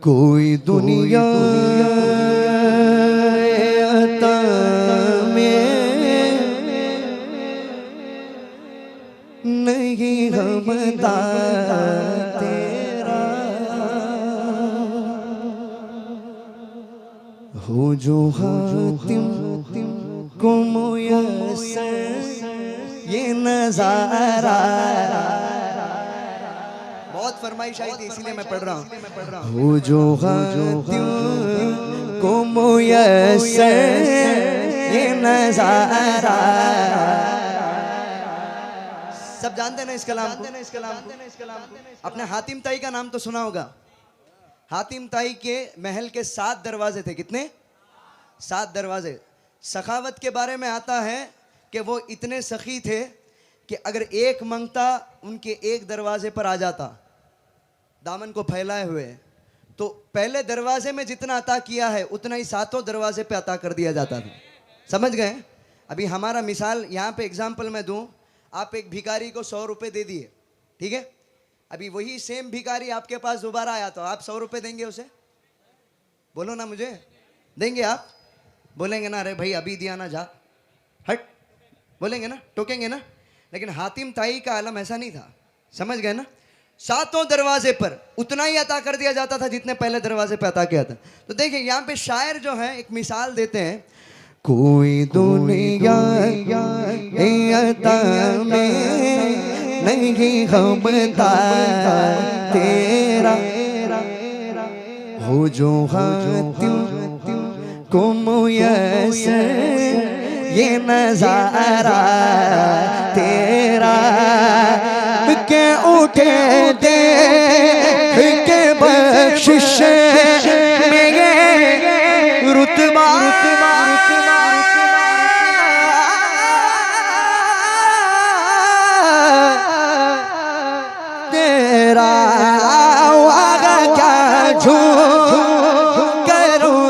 कोई दुनिया अता में नहीं हमदा तेरा हो जो हातिम को मुयस्सर ये नजारा। बहुत फरमाइश आई थी इसीलिए मैं पढ़ रहा हूँ। हो जो हातिम को मुयस्सर ये नजारा। सब जानते ना इस कलाम को? अपने हातिम ताई का नाम तो सुना होगा। हातिम ताई के महल के 7 दरवाजे थे। कितने? 7 दरवाजे। सखावत के बारे में आता है कि वो इतने सखी थे कि अगर एक मंगता उनके एक दरवाजे पर आ जाता दामन को फैलाए हुए, तो पहले दरवाजे में जितना अता किया है उतना ही 7 दरवाजे पे अता कर दिया जाता था। समझ गए? अभी हमारा मिसाल यहाँ पे एग्जाम्पल मैं दूँ। आप एक भिखारी को 100 रुपये दे दिए, ठीक है? अभी वही सेम भिखारी आपके पास दोबारा आया तो आप 100 रुपये देंगे उसे? बोलो ना, मुझे देंगे आप? बोलेंगे ना, अरे भाई अभी दिया ना, जा हट, बोलेंगे ना, टोकेंगे ना। लेकिन हातिम ताई का आलम ऐसा नहीं था। समझ गए ना? 7 दरवाजे पर उतना ही अता कर दिया जाता था जितने पहले दरवाजे पे अता किया था। तो देखिए यहाँ पे शायर जो है एक मिसाल देते हैं। कोई दुनिया अता में नहीं हमदा तेरा हो जो हातिम को मुयस्सर ये नजारा तेरा के उठे दे के बख्शिश में ये रुतबा तेरा आगा क्या झूठ करूँ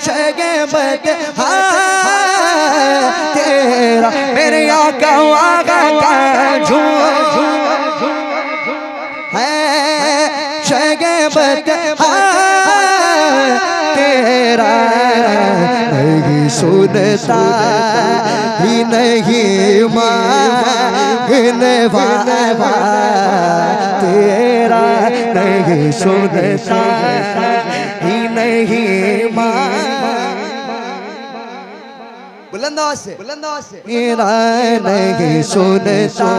शगबत तेरा मेरे आका आगा का झूठ है शगबत तेरा नहीं सुनता ही नहीं मांगने वाला तेरा नहीं सुनता ही नहीं बुलंद आवाज से तेरा नहीं सुनता।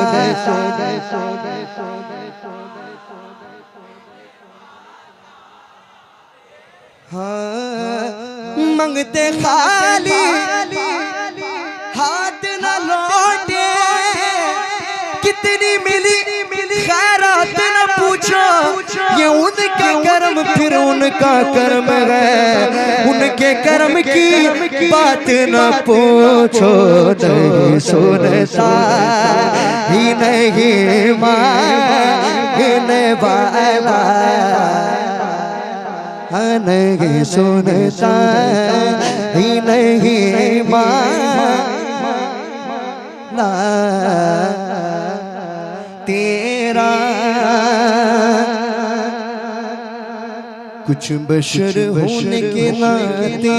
हाँ मंगते खाली हाथ न लौटे, कितनी मिली खैरात न पूछो। ये उनका कर्म फिर उनका कर्म है, उनके कर्म की बात न पूछो। नहीं सुनता ही नहीं मांगने वाला नहीं सुनता ही नहीं मांगना तेरा। कुछ बशर होने के नाते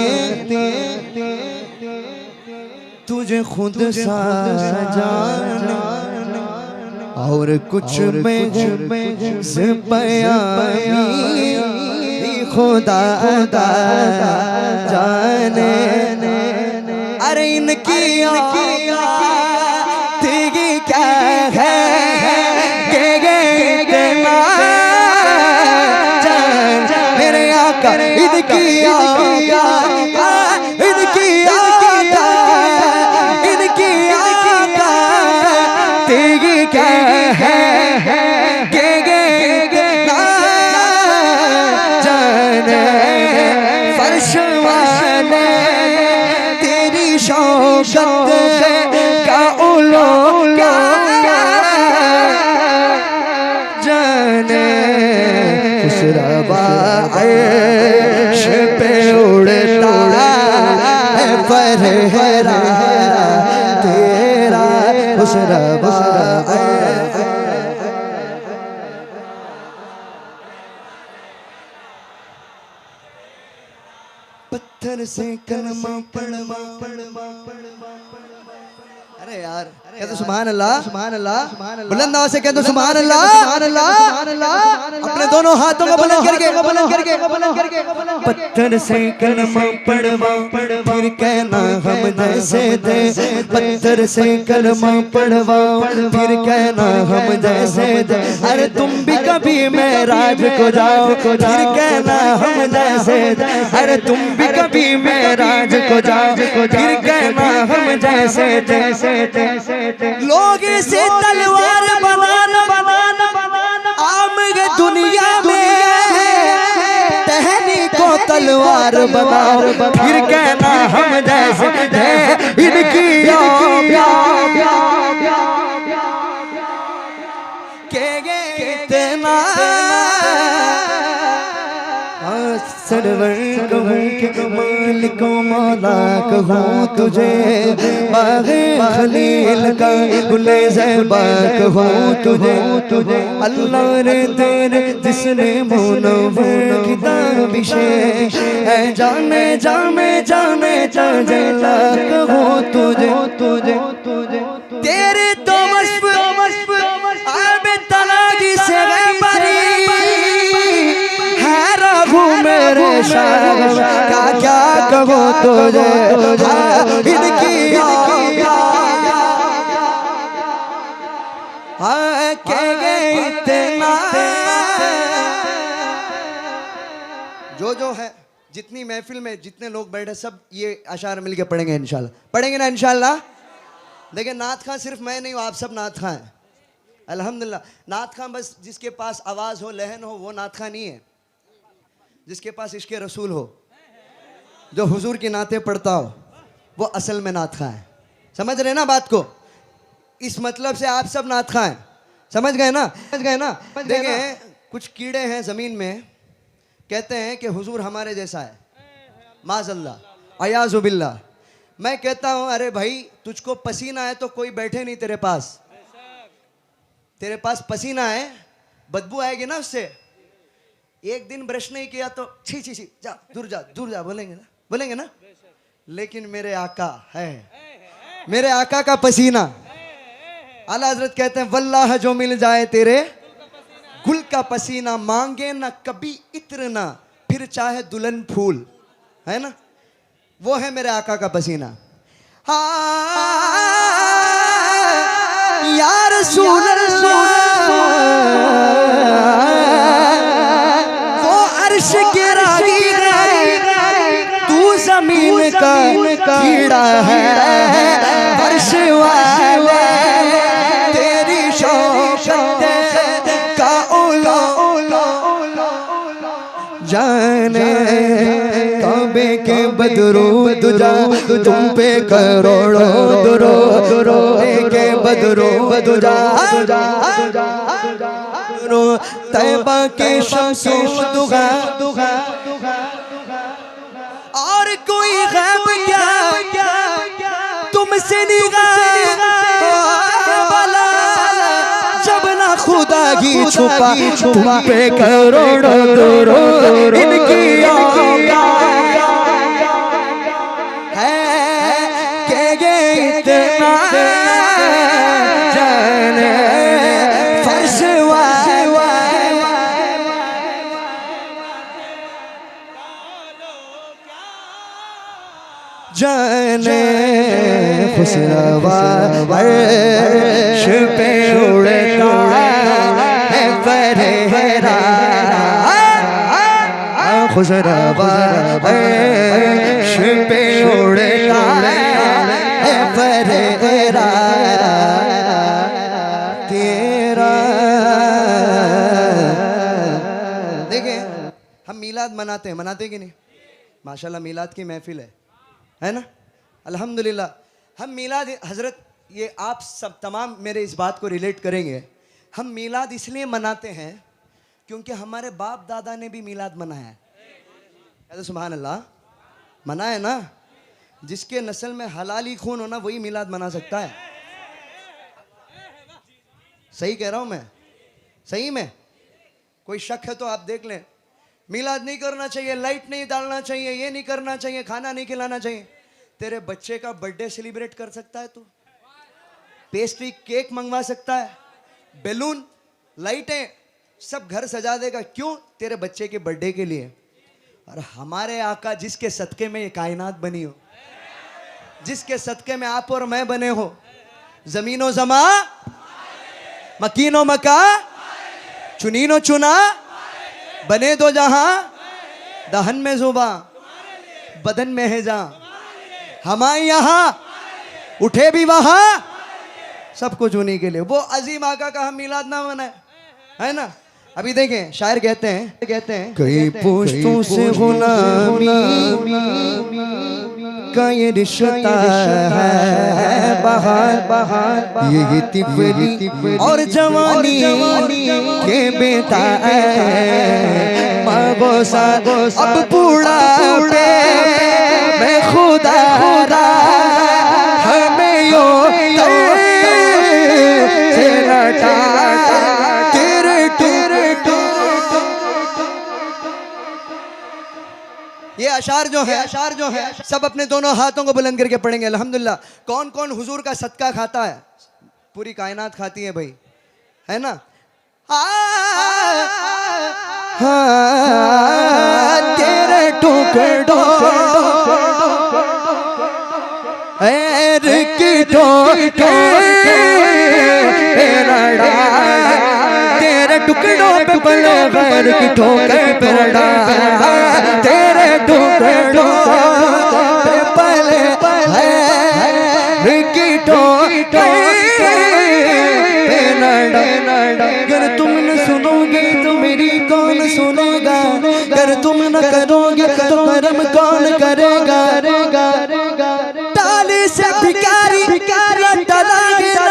तुझे खुद सा जाना और कुछ में से बयानी खुदा जाने। अरे इनकी तेगी क्या है मेरे आका इनकी तेगी क्या है तेरी शौकत का उलो जाने उस रवा अर्श पे उड़ता है फरहरा तेरा उस खुशरवा पत्थर से कलमा पढ़वा अरे यार कह दो सुभान अल्लाह सुभान अल्लाह बुलंद आवाज से कह दो सुभान अल्लाह सुभान अल्लाह अपने दोनों हाथों को बुलंद करके पत्थर से कलमा पढ़वा फिर कहना हम जैसे थे पत्थर से कलमा पढ़वा फिर कहना हम जैसे थे अरे तुम भी कभी मेराज को जाओ फिर कहना हम जैसे थे अरे तुम भी कभी मेराज को जाओ फिर कहना हम जैसे जैसे लोग से तलवार बनाना आम दुनिया में टहनी को तलवार बनाओ फिर कहना हम जैसे इनकी इतना सरवर कहूँ के मालिक मौला कहूँ तुझे बाग़े खलील का गुले ज़ैबा कहूँ तुझे अल्लाह रे तेरे जिसने मुनव्वर किताबिशे है जाने जला कहूँ तुझे तेरे तो मस्फ आबे तलागी से मेरे शाह का क्या कहो तुझे इनकी इतना जो है जितनी महफिल में जितने लोग बैठे सब ये अशार मिलके पढ़ेंगे इंशाल्लाह पढ़ेंगे ना इंशाल्लाह देखिए नात खां सिर्फ मैं नहीं हूँ आप सब नात खां हैं अल्हम्दुलिल्लाह नात खां बस जिसके पास आवाज़ हो लहन हो वो नात खां नहीं है जिसके पास इश्क़े रसूल हो जो हुजूर की नातें पढ़ता हो वो असल में नात खां है समझ रहे ना बात को इस मतलब से आप सब नात खां हैं समझ गए ना देखें कुछ कीड़े हैं ज़मीन में कहते हैं कि हुजूर हमारे जैसा है माज़ल्ला अयाज़ु बिल्लाह मैं कहता हूँ अरे भाई तुझको पसीना है तो कोई बैठे नहीं तेरे पास पसीना है बदबू आएगी ना उससे एक दिन ब्रश नहीं किया तो छी जा दूर जा बोलेंगे ना लेकिन मेरे आका है मेरे आका का पसीना आला हजरत कहते हैं वल्लाह जो मिल जाए तेरे गुल का पसीना मांगे ना कभी इत्र ना फिर चाहे दुल्हन फूल है ना वो है मेरे आका का पसीना यार रसूल अर्श के रागी तू जमीन का कीड़ा है अर्श वाले तेरी शौकत का उलो जाने काबे के बदरू तुझा तुम पे करोड़ों दुरो के बदरू तुझा तैबा के शमसो दुगा और कोई गैब क्या तुमसे निगाह वाला जब ना खुदा की छुपा तुम पे करोड़ों दुरो इनकी है के इतना जाने फर्श जाने खुशरवा अर्श पे उड़ता है फरेरा खुशरवा अर्श पे उड़ता है फरेरा तेरा देखिए हम मीलाद मनाते कि नहीं माशाल्लाह मीलाद की महफिल है ना अल्हम्दुलिल्लाह हम मीलाद हज़रत ये आप सब तमाम मेरे इस बात को रिलेट करेंगे हम मीलाद इसलिए मनाते हैं क्योंकि हमारे बाप दादा ने भी मीलाद मनाया है सुभान अल्लाह मनाया ना जिसके नस्ल में हलाली खून होना वही मीलाद मना सकता है सही कह रहा हूं मैं? सही में? कोई शक है तो आप देख लें। मिलाद नहीं करना चाहिए, लाइट नहीं डालना चाहिए, ये नहीं करना चाहिए, खाना नहीं खिलाना चाहिए। तेरे बच्चे का बर्थडे सेलिब्रेट कर सकता है तू? पेस्ट्री केक मंगवा सकता है, बैलून, लाइटें सब घर सजा देगा। क्यों? तेरे बच्चे के बर्थडे के लिए। और हमारे आका जिसके सदके में ये कायनात बनी हो, जिसके सदके में आप और मैं बने हो, जमीनो जमा, मकीनो मका, चुनीनो चुना, बने दो जहां, दहन में जुबा, बदन में है जहां, हमारे यहां उठे भी वहां, सब कुछ उन्हीं के लिए। वो अजीम आका का हम मिलाद ना मनाए, है ना? अभी देखें, शायर कहते हैं कई पुश्तों से गुलामी का ये रिश्ता है, बहार ये तिफली और जवानी के बेटा है, मागोसा अब बूढ़ा मैं खुदा हमें यो ये अशार जो है सब अपने दोनों हाथों को बुलंद करके पढ़ेंगे अल्हम्दुलिल्लाह। कौन कौन हुजूर का सदका खाता है? पूरी कायनात खाती है भाई, है ना? तेरे टुकड़ों तेरे टुकड़ों पे पले गैर की ठोकर पे लड़ा, तेरे टुकड़ों पे पले गैर की ठोकर पे लड़ा। अगर तुम न सुनोगे तो मेरी कौन सुनेगा, अगर तुम न करोगे तो कर्म कौन करेगा? ताली से भिखारी टलेगा,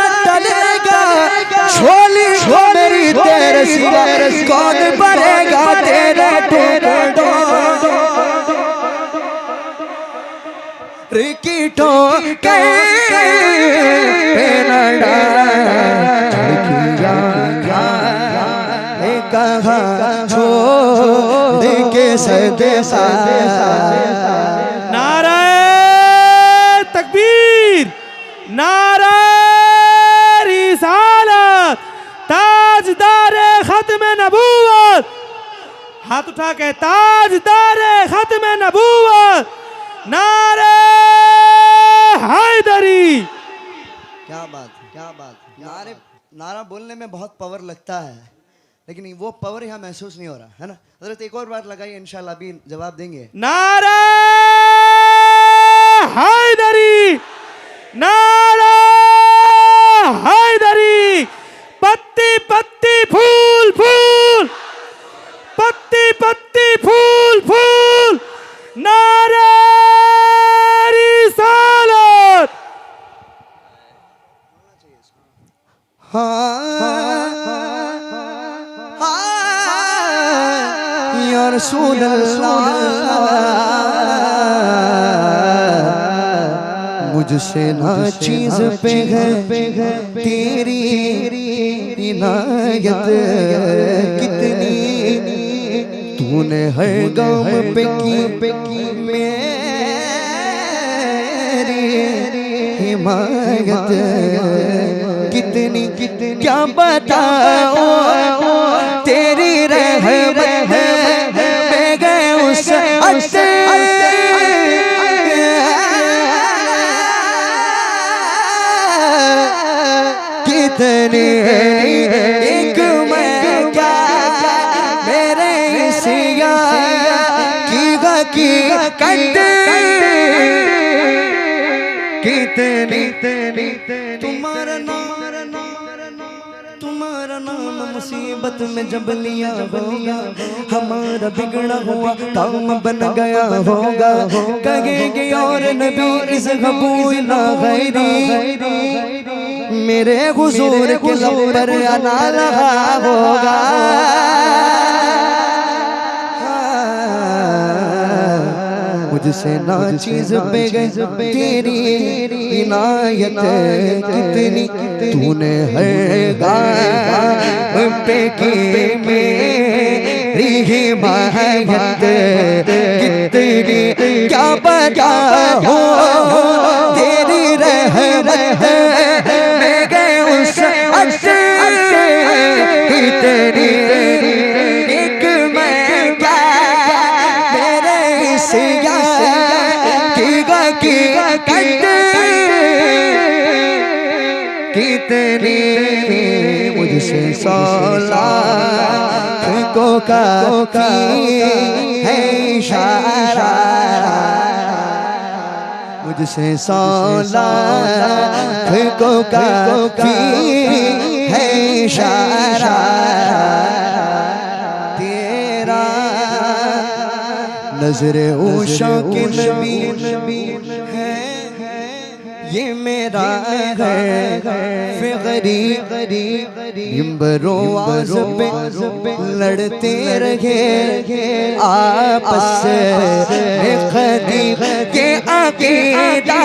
झोली मेरी तेरे सिवा कौन भरेगा? तेरे टुकड़ों की ठोकर पे लड़ा, कहाँ छोड़ के सदे सा। नारे तकबीर, नारे रिसालत, ताजदारे खत्म नबूवत। हाथ उठा के ताजदारे खत्म नबूवत, नारे हैदरी। क्या बात है, क्या बात है। नारा बोलने में बहुत पावर लगता है, लेकिन वो पावर यहाँ महसूस नहीं हो रहा है ना? हज़रत एक और बार लगाइए, इंशाल्लाह अभी जवाब देंगे। नारा हैदरी, नारा हैदरी। पत्ती पत्ती फूल फूल, पत्ती पत्ती फूल फूल, नारे रिसालत। या रसूल अल्लाह, मुझसे ना चीज पे है तेरी इनायत कितनी, तूने हर गम पे की मेरी हिमायत कितनी, क्या बताओ तेरी रहमत है, मैं गए उस कितनी एक मैं क्या मेरे सिया की कट कितनी तुम्हारा नाम मुसीबत में जब लिया होगा, हमारा बिगड़ा हुआ काम बन गया होगा। कहेंगे और नबी इस कबूल ना गैरी, मेरे हुजूर के लब पर आना लगा होगा। मुझसे ना चीज पे गए तेरी इनायत कितनी तूने हर गाय पे की मेरी हिमायत कितनी क्या बता हो तेरी रहमत में गए उस कितनी एक मैं क्या मेरे इस की कितनी मुझसे 100 को काफी है इशारा मुझसे 100 को काफी है इशारा तेरा नजरे उशा के नबी है ये मेरा है फिगरी मिंबरों आज़ पे लड़ते रहे आपस में खदी के अकीदा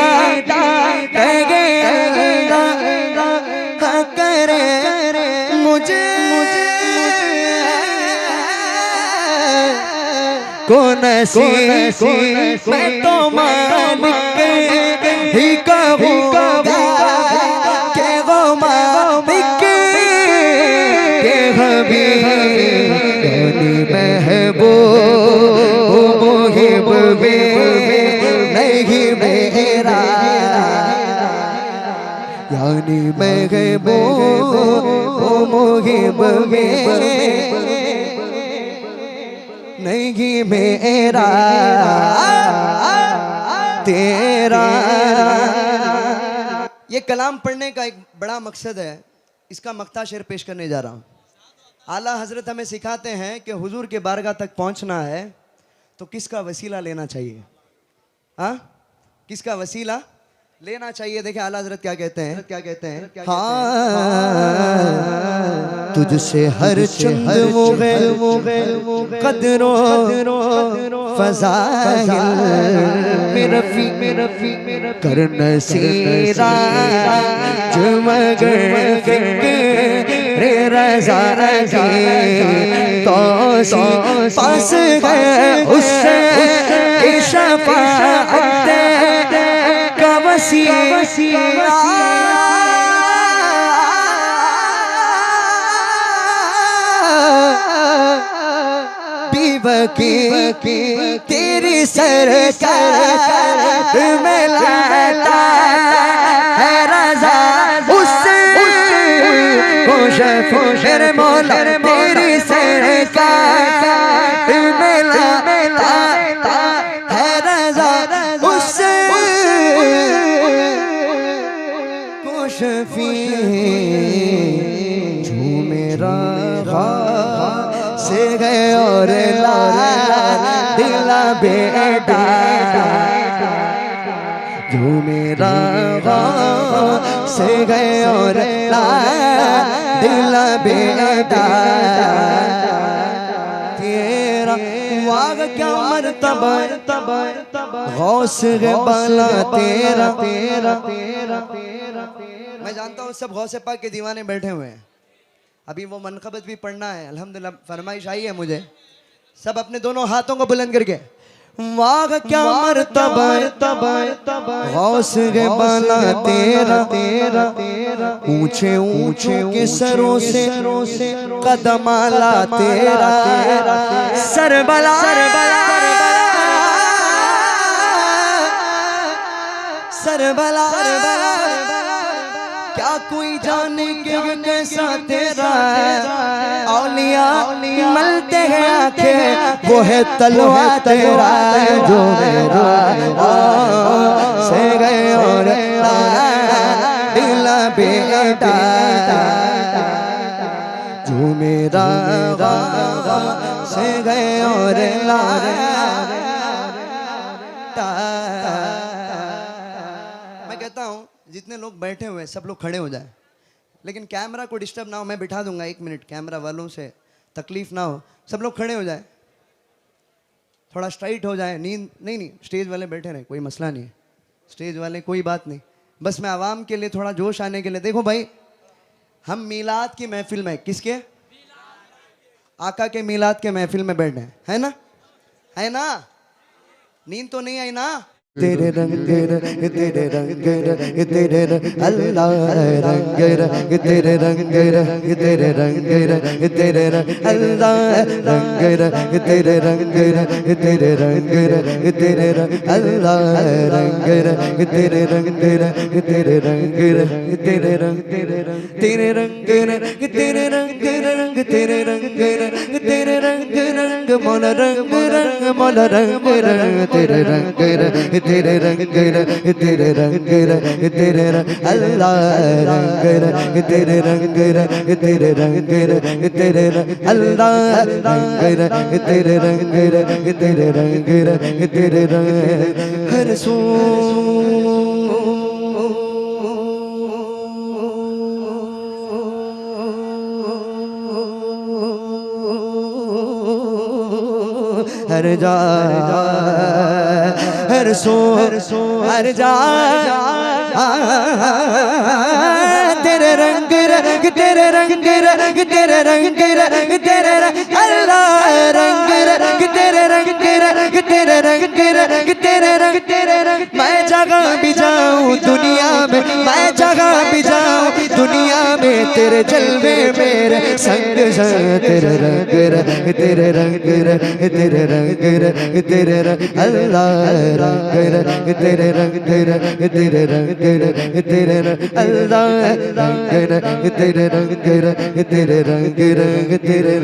करे मुझे कौन सी मैं तो मालिक ही कहूँगा के वो मालिक के हबीब यानी महबूब मुहिब नहीं मेरा यानी महबूब मुहिब नहीं मेरा तेरा। ये कलाम पढ़ने का एक बड़ा मकसद है, इसका मक्ता शेर पेश करने जा रहा हूँ। आला हजरत हमें सिखाते हैं कि हुजूर के बारगाह तक पहुँचना है तो किसका वसीला लेना चाहिए। हाँ, किसका वसीला लेना चाहिए। देखिए आला हजरत क्या कहते हैं, हाँ तुझसे हर चंद वो कदरों फज़ाइल में रफ़ी करन सीरा मगर रे रज़ा तो पास गए उससे शफ़ाअत का वसीला की तेरी सरकार में लाता है रज़ा उससे खुश मौला तेरी सरकार में लाता है रज़ा उससे खुशफी जो मेरा से गए और दिला बेटा जो मेरा से गए और दिला बेटा तेरा वाग क्या मर्तबा गौस है बाला तेरा। मैं जानता हूँ सब गौसे पाक के दीवाने बैठे हुए हैं, अभी वो मनक़बत भी पढ़ना है। अल्हम्दुलिल्लाह फरमाइश आई है मुझे, सब अपने दोनों हाथों को बुलंद करके वाग क्या मर्तबा गौस के बाला तेरा ऊंचे ऊंचे के सरों से कदम आला तेरा सरबला क्या कोई जाने के कैसा तेरा औलिया मलते हैं आंखें वो है तलवा तेरा जो मेरा से गए और दिला बेटा जो मेरा से गए और मैं कहता हूँ जितने लोग बैठे हुए हैं सब लोग खड़े हो जाए, लेकिन कैमरा को डिस्टर्ब ना हो, मैं बिठा दूंगा 1 मिनट, कैमरा वालों से तकलीफ ना हो, सब लोग खड़े हो जाए। थोड़ा स्ट्राइट हो जाए, नींद नहीं नहीं, स्टेज वाले बैठे रहे, कोई मसला नहीं है, स्टेज वाले कोई बात नहीं, बस मैं आवाम के लिए थोड़ा जोश आने के लिए। देखो भाई, हम मीलाद की महफिल में, किसके? आका के मीलाद के महफिल में बैठे हैं, है ना? है ना? नींद तो नहीं आई ना? तेरे रंग तेरे रंग तेरे अल्लाह रंग तेरे रंग तेरे रंग तेरे अल्लाह रंग तेरे रंग तेरे रंग तेरे अल्लाह रंग तेरे रंग तेरे रंग तेरे रंग तेरे रंग तेरे रंग तेरे रंग तेरे रंग मौला रंग तेरे रंग तेरे रंग तेरे अल्लाह रंग तेरे रंग तेरे अल्लाह रंग तेरे रंग तेरे हर सू हर जा हर सो हर जा तेरे रंग तेरे रंग तेरे रंग तेरे अल्लाह रंग तेरे रंग तेरे रंग तेरे मैं जगह भी जाऊं दुनिया में, मैं जगह भी जाऊं दुनिया में, तेरे जलवे मेरे संग तेरे रंग तेरे रंग तेरे रंग तेरे अल्लाह रंग तेरे रंग तेरे रंग तेरे अल्लाह रंग तेरे रंग तेरे रंग तेरे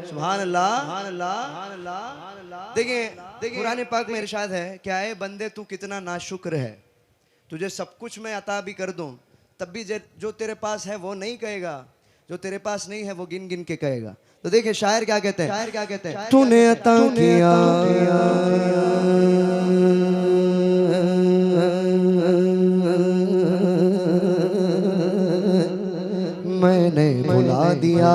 सुभान अल्लाह। देखिए कुरान पाक में इरशाद है, क्या है बंदे तू कितना नाशुक्र है, तुझे सब कुछ मैं अता भी कर दूं तब भी जो तेरे पास है वो नहीं कहेगा, जो तेरे पास नहीं है वो गिन गिन के कहेगा। तो देखिए शायर क्या कहते हैं, तूने अता किया मैंने भुला दिया,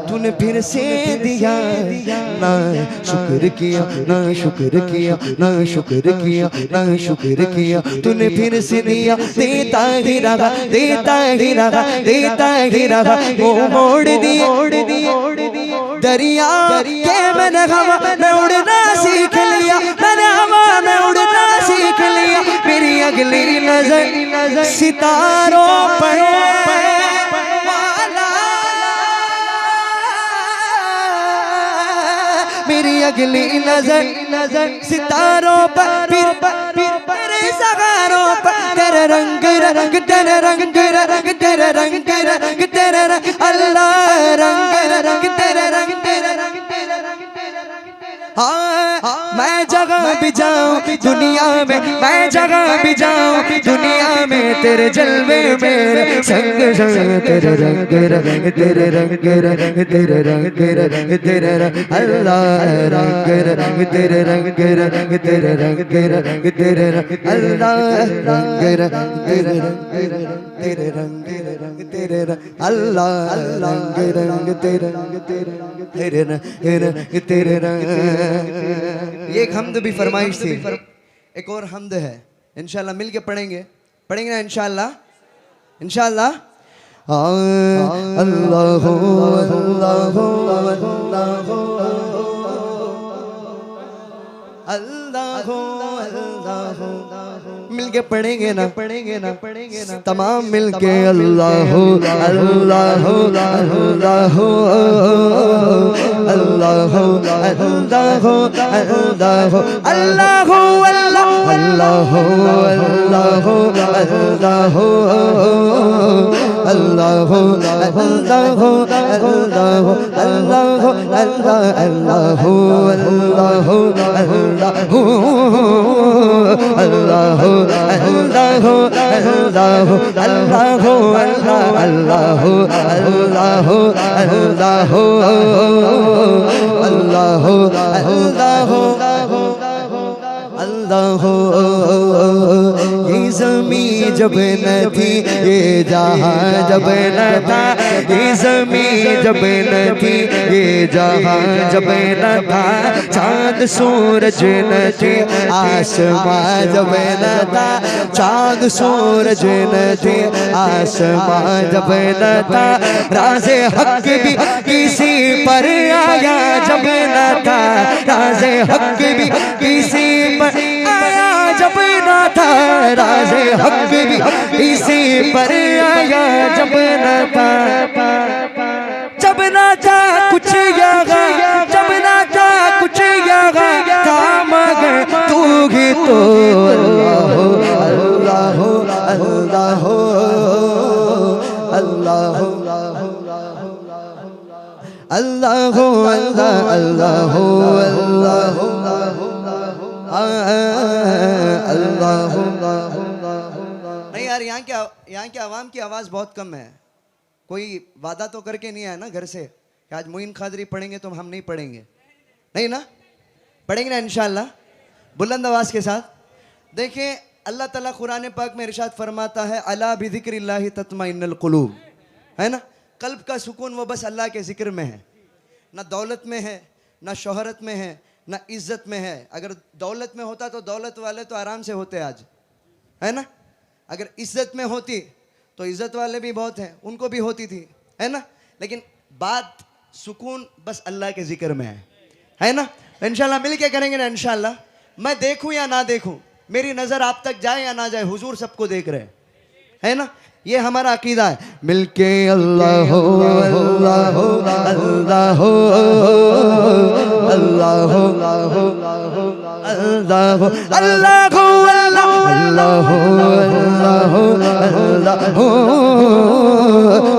तूने फिर से दिया ना शुक्र किया, ना शुक्र किया, ना शुक्र किया, ना शुक्र किया, तूने फिर से दिया, देता ही रहा, देता ही रहा, देता ही रहा, वो मोड़ दिए दरिया के मैंने हवा में उड़ना सीख लिया, मैंने हवा में उड़ना सीख लिया, मेरी अगली नजर सितारों पर मेरी अगली नजर सितारों पर मेरे सगारों पर तेरे रंग तेरे रंग तेरे रंग तेरे अल्लाह रंग तेरे रंग हाँ मैं जगह भी जाऊं दुनिया में, मैं जगह भी जाऊं दुनिया में, तेरे जलवे मेरे संग तेरे रंग तेरे रंग तेरे रंग तेरे अल्लाह रंग तेरे रंग तेरे रंग तेरे अल्लाह रंग तेरे रंग तेरे अल्लाह रंग तेरे रंग। ये एक हमद भी फरमाइश थी, एक और हमद है, इंशाल्लाह मिल के पढ़ेंगे ना इंशाल्लाह अल्लाह अल्लाह मिल के पढ़ेंगे ना तमाम मिल के अल्लाह अल्लाह अल्लाह अल्लाह अल्लाह अल्लाह अल्लाह अल्लाह अल्लाह अल्लाह अल्लाह अल्लाह अल्लाह अल्लाह अल्लाह ये ज़मीं जब न थी, ये जहां जब न था, ये ज़मीं जब न थी, ये जहां जब न था, चांद सूरज न थे, आसमां जब न था, चांद सूरज न थे, आसमां जब न था, राज़े हक भी किसी पर आया जब न था, राज़े हक भी किसी पर आया जब न था, राज़े हक भी किसी पर आया जब न था, जब न था कुछ यहाँ, जब न था कुछ यहाँ था, मगर तू ही तो अल्लाह हो, अल्लाह हो, अल्लाह हो, अल्लाह हो, अल्लाह अल्लाह हो, अल्लाह हो, अल्लाह हो। नहीं यार, यहाँ के आवाम की आवाज़ बहुत कम है। कोई वादा तो करके नहीं आया ना घर से कि आज मोइन खादरी पढ़ेंगे तो हम नहीं पढ़ेंगे, नहीं ना? पढ़ेंगे ना इंशाअल्लाह बुलंद आवाज़ के साथ। देखिए अल्लाह ताला कुरान पाक में इरशाद फरमाता है, अला बिज़िक्रिल्लाहि तत्मइन्नुल कुलूब, है ना? कल्ब का सुकून वो बस अल्लाह के ज़िक्र में है, ना दौलत में है, ना शोहरत में है, ना इज़्ज़त में है। अगर दौलत में होता तो दौलत वाले तो आराम से होते आज, है ना? अगर इज़्ज़त में होती तो इज़्ज़त वाले भी बहुत हैं, उनको भी होती थी, है ना? लेकिन बात सुकून बस अल्लाह के ज़िक्र में है ना? इंशाल्लाह मिल के करेंगे ना इंशाल्लाह। मैं देखूं या ना देखूं, मेरी नज़र आप तक जाए या ना जाए, हुजूर सबको देख रहे हैं, है ना? ये हमारा अकीदा है। मिलके अल्लाह हो, अल्लाह हो, अल्लाह हो, अल्लाह हो, अल्लाह हो, अल्लाह हो, अल्लाह हो, अल्लाह हो, अल्लाह हो, अल्लाह हो,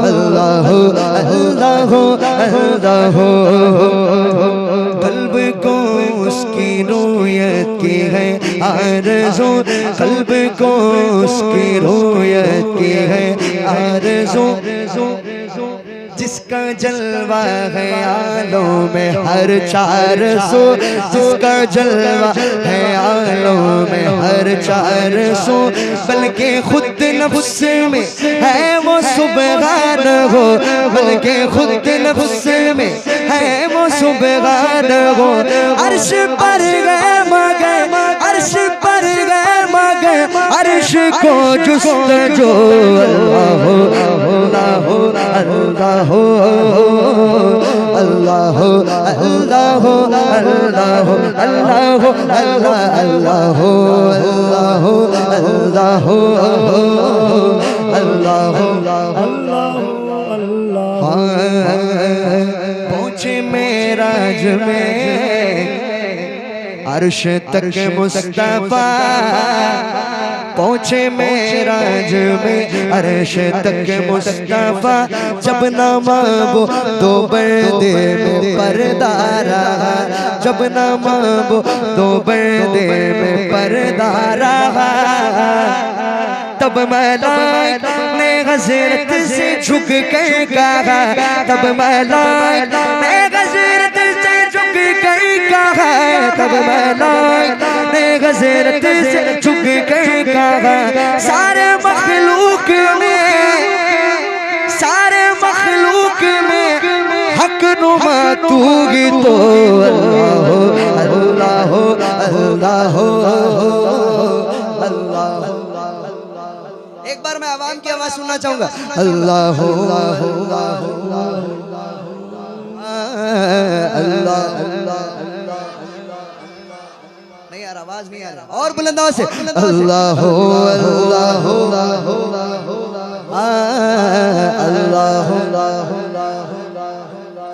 अल्लाह हो, अल्लाह हो, अल्लाह हो। कल्ब को उसकी रोयत की है आरज़ू, कल्ब को उसकी रोयत की है आरज़ू, जिसका जलवा है आलों में हर 400, जिसका जलवा है आलों में हर 400, बल्कि खुद नफ्स में है वो सुबहान हो, बल्कि खुद नफ्स में है वो सुबहान हो। अर्श पर गए मगर, अर्श पर गए मगर, अर्श को जुस्तजो अल्लाह हो, अल्लाह हो, अल्लाह हो, अल्लाह हो, अल्लाह हो, अल्लाह हो, अल्लाह हो, अल्लाह अल्लाह हो, अल्लाह हो, अल्लाह हो, अल्लाह हो, अल्लाह पहुँचे मेराज में अर्श तक मुस्तफा, पहुँचे मेराज में अर्श तक मुस्तफा, जब नमाबो दो पर्दे में पर्दा रहा, जब नमाबो दो पर्दे में पर्दा रहा, तब मलाइक ने हज़रत से झुक कर कहा, तब मलाइक ने हज़रत से झुक कर कहा, तब मलाइक ने हज़रत से झुक कर कहा, सारे मखलूक में, सारे मखलूक में हक नुमा तू ही तो अल्लाह हो, अल्लाह हो, अल्लाह हो, अल्लाह हो। एक बार मैं आवाम की आवाज सुनना चाहूंगा, अल्लाह हो, अल्लाह हो, अल्लाह, नहीं यार आवाज नहीं आ रहा, और बुलंद आवाज से अल्लाह हो, अल्लाह हो, अल्लाह हो,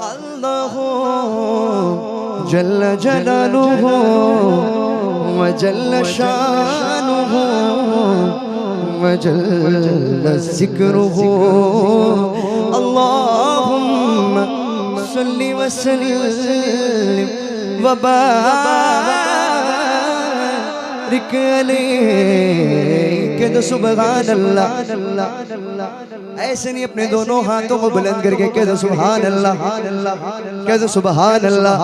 अल्लाह हो, जल्ल जलालुहु व जल्ल शानुहु व जल्ल ज़िक्रुहु, अल्लाहुम्मा सल्लि व सल्लिम व बारिक अलैहि। कह दो सुभान अल्लाह, ऐसे नहीं अपने दोनों हाथों को बुलंद करके कह दो सुभान अल्लाह, कह दो सुभान अल्लाह।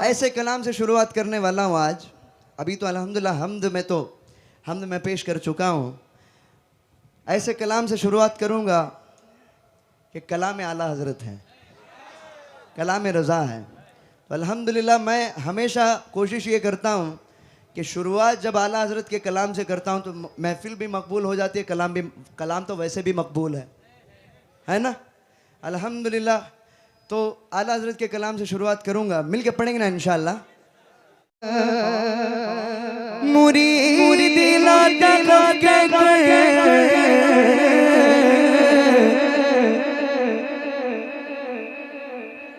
ऐसे कलाम से शुरुआत करने वाला हूँ आज। अभी तो अल्हम्दुलिल्लाह हम्द में तो हमद मैं पेश कर चुका हूँ। ऐसे कलाम से शुरुआत करूँगा कि कलाम आला हज़रत है, कलाम रज़ा है। तो अल्हम्दुलिल्लाह मैं हमेशा कोशिश ये करता हूँ कि शुरुआत जब आला हज़रत के कलाम से करता हूँ तो महफ़िल भी मकबूल हो जाती है, कलाम तो वैसे भी मकबूल है ना। अल्हम्दुलिल्लाह तो आला हज़रत के कलाम से शुरुआत करूँगा, मिल के पढ़ेंगे ना इंशाअल्लाह।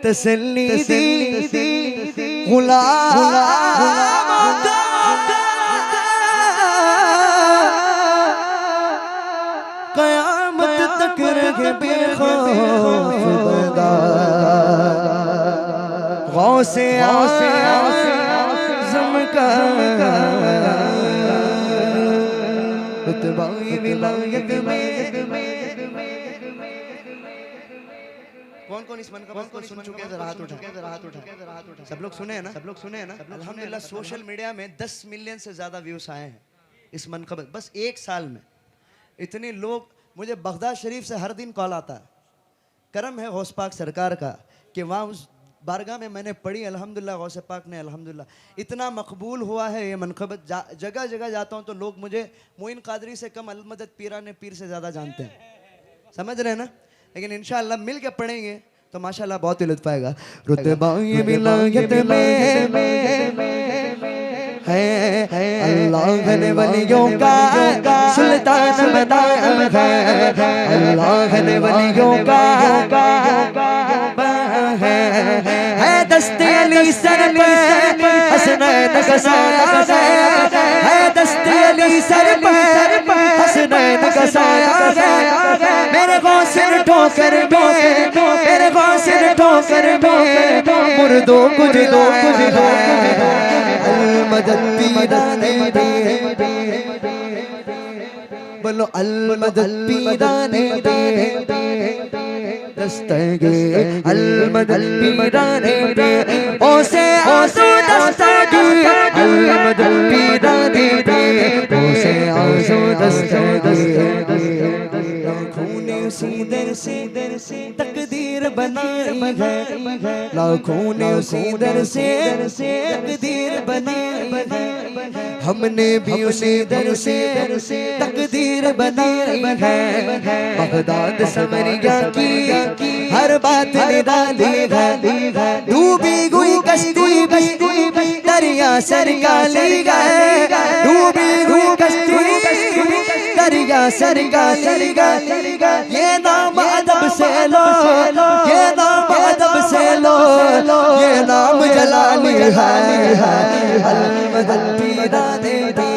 तसल्ली दी गुलाम क़यामत तक रहे बेखौफ बदा गौसे आज़म का रुतबा विलायत में। कौन इस मनक़बत को सुन चुके हैं? हाथ उठा। सब लोग सुने हैं ना? अल्हम्दुलिल्लाह सोशल मीडिया में 10 मिलियन से ज़्यादा व्यूज़ आए हैं इस मनक़बत, बस 1 साल में। इतने लोग, मुझे बगदाद शरीफ से हर दिन कॉल आता है। करम है गौस पाक सरकार का कि वहाँ उस बारगाह में मैंने पढ़ी, अल्हम्दुलिल्लाह गौस पाक ने अल्हम्दुलिल्लाह इतना मकबूल हुआ है ये मनक़बत। जगह जगह जाता हूँ तो लोग मुझे मोइन कादरी से कम अलमदद पीराने पीर से ज़्यादा जानते हैं, समझ रहे हैं ना। लेकिन इंशाअल्लाह मिल के पढ़ेंगे तो माशाअल्लाह बहुत ही लुत्फ़ आएगा। रुतबा विलायत में है अल्लाह ने वलियों का सुल्तान बनाया है, अल्लाह ने वलियों का है दस्ते अली सर पर हसनैन का साया है, दस्ते अली सर पर हसनैन का साया है। मेरे गौसिर ठोकर में, मेरे गौसिर ठोकर में मुर्दों को जिलाया है। अलमदद पीराने दे, बोलो अलमदद पीराने दे, दस्तगे अलमदद पीराने दे, ओसे आंसू दस्तगे अलमदद पीराने दे, ओसे आंसू दस्तगे। लाखों ने उसी दर से तकदीर बनाई है, लाखों ने उसी दर से तकदीर बनाई है, हमने भी उसी दर से तकदीर बनाई है। बगदाद समरिया की हर बात निराली है, डूबी हुई कश्ती दरिया सरकाली गए, डूबी हुई कश्ती दरिया सरकाली गए। ये नाम अदब से लो, ये नाम अदब से लो, ये नाम जलाली है। अलमदद पीराने दे,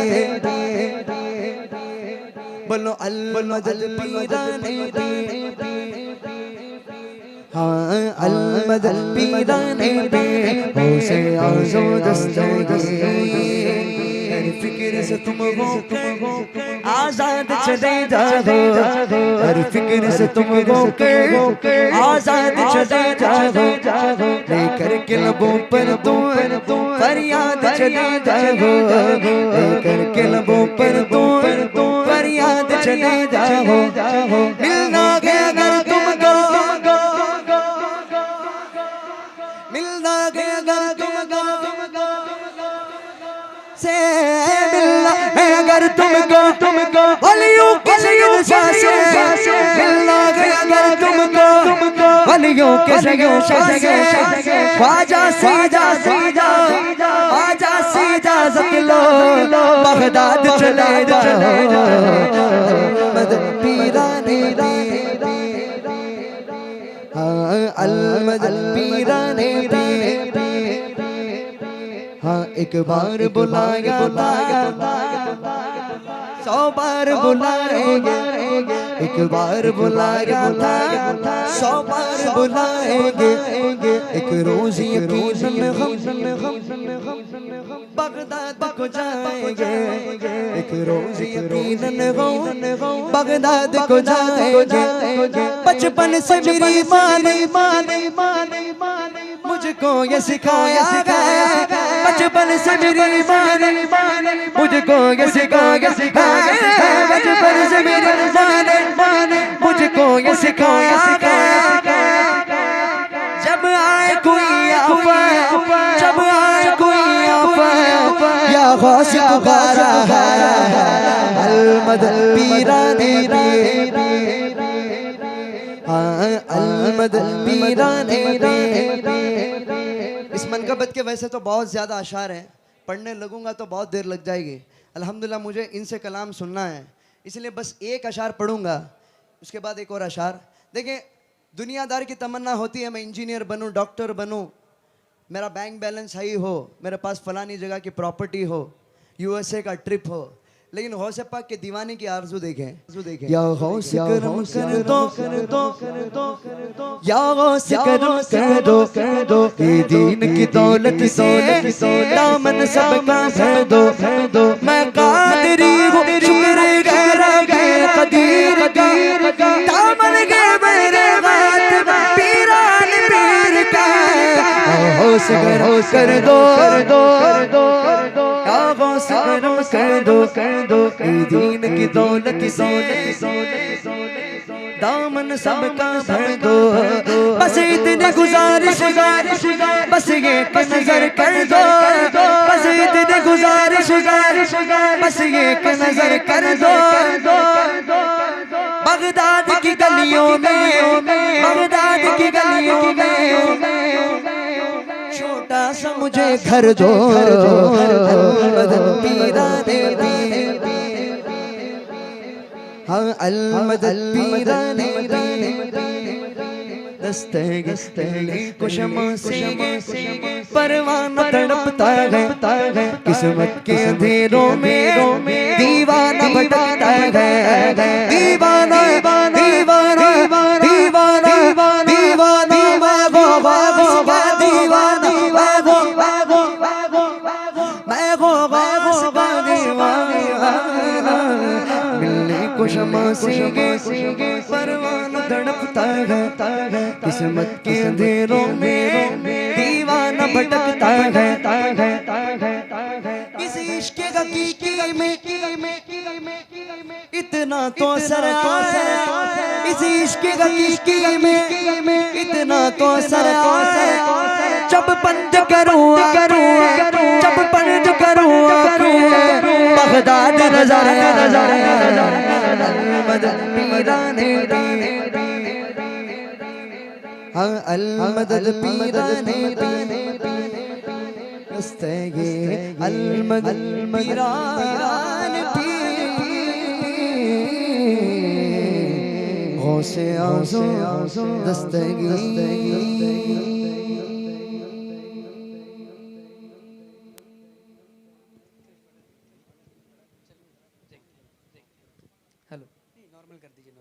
बोलो अलमदद पीराने दे, हाँ अलमदद पीराने दे, होसे आज़ो दस्तगी। फिक्र से तुम हो आजाद चले जाओ, हर फिक्र से तुम हो आजाद चले जाओ, लेकर के लबों पर तुम फरियाद चले जाओ, लेकर के लबों पर तुम फरियाद चले जाओ। मिलना गया अगर तुमको, मिलना गया अगर तुमको से मिलना है अगर तुमको वलियों के शहंशाह से, मिलना है अगर तुमको वलियों के शहंशाह से। ख्वाजा सीधा ख्वाजा सीधा इजाज़त लो, बगदाद चले जाओ। अलमदद पीराने दे, हाँ अलमदद पीराने दे, हाँ एक बार बुलाया था 100 बार बुलाएंगे, एक बार बुलाया था 100 बार बुलाएंगे। एक रोज यकीन हम बगदाद को जाएंगे, एक रोज यकीन हम बगदाद को जाएंगे। बचपन से मेरी माँ ने मुझको ये सिखाया गया, बचपन से मेरी माँ ने मुझको ये सिखाया, बचपन से मेरी माँ ने मुझको ये सिखाया, जब आए कोई आफत, जब आए कोई आफत, या गौस पुकारा अलमदद पीराने अलमदद पीराने। इस मनकबत के वैसे तो बहुत ज़्यादा अशार हैं, पढ़ने लगूंगा तो बहुत देर लग जाएगी। अल्हम्दुलिल्लाह मुझे इनसे कलाम सुनना है, इसलिए बस एक अशार पढ़ूंगा, उसके बाद एक और अशार। देखें, दुनियादार की तमन्ना होती है मैं इंजीनियर बनूं, डॉक्टर बनूं, मेरा बैंक बैलेंस हाई हो, मेरे पास फलानी जगह की प्रॉपर्टी हो, यूएसए का ट्रिप हो, लेकिन गौसे पाक के दीवाने की आरजू देखें। या गौस करम कर दो, या गौस करम कर दो, ये दीन की दौलत से दामन सबका भर दो। मैं कादरी हूँ शुक्र गैरा के कदीर का, दामन के मेरे हाथ पीरान पीर का। गौस कर दो, कर दो, दीन की दौलत से दामन सबका भर दो। बस इतनी गुजारिश, बस एक नजर कर दो, बस इतनी गुजारिश, बस एक नजर कर दो। बगदाद की गलियों में, बगदाद की गलियों में छोटा सा मुझे घर दो, अलमदद पीराने हाँ अलमदद पीराने। दस्तगी को शमा से परवाना तड़पता है, किस्मत के अंधेरों में दीवाना भटकता है, दीवाना दीवाना दीवाना दीवाना शमा से परवाना तड़पता है, किस्मत के अंधेरों में दीवाना भटकता है। इस इश्क हकीकी में इतना तो असर आया, इस इश्क हकीकी में इतना तो असर आया, जब बंद करूँ जब बंद करूँ बगदाद नजर अलमदद पीराने हाँ अलमदद पीराने अलमदद पीराने गौसे आज़म दस्तगी। हेलो नॉर्मल कर दीजिए।